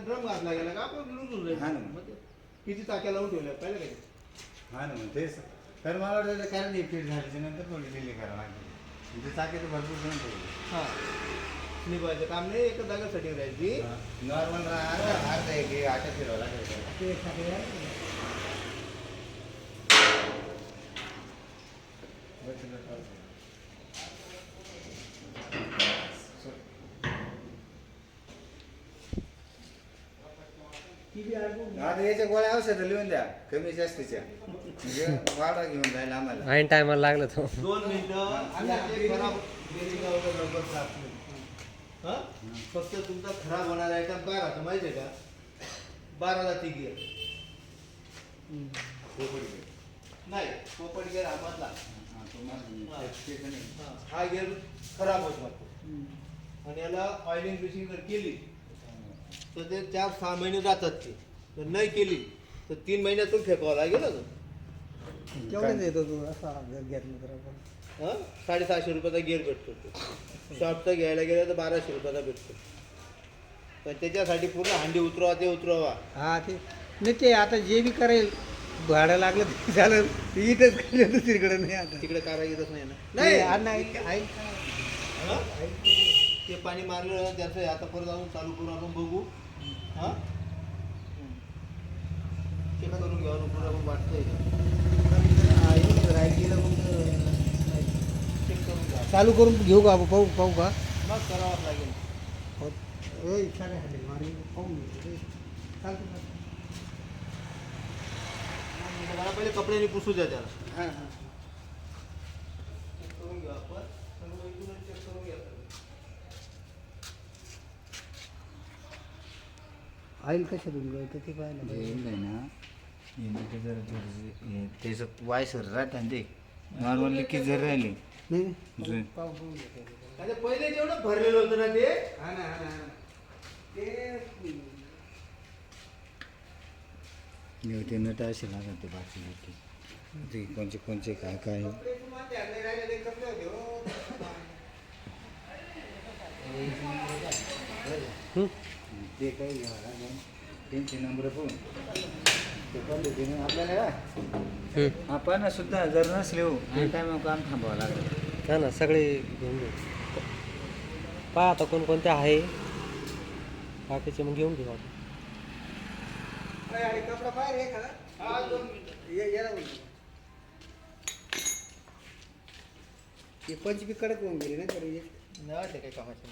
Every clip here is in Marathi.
ड्रम घातला गेला का आपण लुजून जाईल. हा ना. मग ते किती टाक्या लावून ठेवल्या पाहिलं काय. हा ना मग तेच तर मला वाटलं कारण हे फिट झाल्याच्या नंतर थोडी डिले करावं लागते म्हणजे चाके तर भरपूर जण ठेवले. हां निभायचं काम नाही एका जागेसाठी राहायची. नॉर्मल अर्धा एक आटा फिरवा लागेल. आता याच्या गोळ्या औषधं लिहून द्या कमी जास्तीच्या म्हणजे वाढा घेऊन जायला आम्हाला. ऐन टायमाला लागलं तो 2 मिनिटं खराब लवकर खराब नाही. हां फक्त तुमचा खराब होणारा आयटम काय राहतं माहिती आहे का 12ला ती गिअर नाही पोपट गिअर हा मधला हा गिअर खराब होत राहतो आणि याला ऑइलिंग ब्लिचिंग जर केली तर ते 4-6 महिने जातात ते जर नाही केली तर 3 महिन्यातून फेकावं लागेल ना. केवढ्याच येतो तू असा घेतला तर आपण. हां 650 रुपयाचा गिअर भेटतो तो शॉपचा घ्यायला गेला तर 1200 रुपयाचा भेटतो. तर त्याच्यासाठी पूर्ण हांडी उतरवा ते उतरवा. हा ते नाही ते आता जे बी करेल भाडं लागलं ते झालं ते इथंच करेल दुसरीकडे नाही आता. तिकडे करायचंच नाही ना. नाही हां? ते पाणी मारलं त्याचं आता परत जाऊन चालू करून आपण बघू. हां चेक करून घ्यावं पुढं आपण वाटतंय चेक करून घ्या चालू करून घेऊ का आपण पाहू का मग करावंच लागेल. मला पहिले कपड्याने पुसू द्या त्याला. हां हां चेक करून घ्या आपण सर्व इथूनच चेक करून घ्या. ऑइल कशातून घ्यायचं ते पाहिलं पाहिजे. ना त्याचं वायसर राहतं ना ते नॉर्मल लिकेज जर राहिली नाही नाही पाहू अरे पहिले जेवढं भरलेलं होतं ना ते हा ना हा ना ते नट असे लागत ते बाकी ते कोणचे कोणचे काय काय ते काही घ्यावं लागेल त्यांचे नंबर पण ते पद्धतीने आपल्याला आपण सुद्धा जर नसले हो काय मग काम थांबावं लागेल. हा ना सगळे घेऊन घेऊ पहा आता कोणकोणते आहे बाकीचे मग घेऊन घेऊ आपण. आणि कपडा पाहिजे एखादा हा 2 मिनिटं याला पंच बी कडक होऊन गेली ना तरी नाही वाटते काही कामाचं.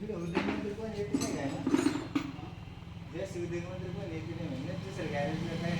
उद्योगमंत्री पण येते नाही दुसरं गॅरेजला काय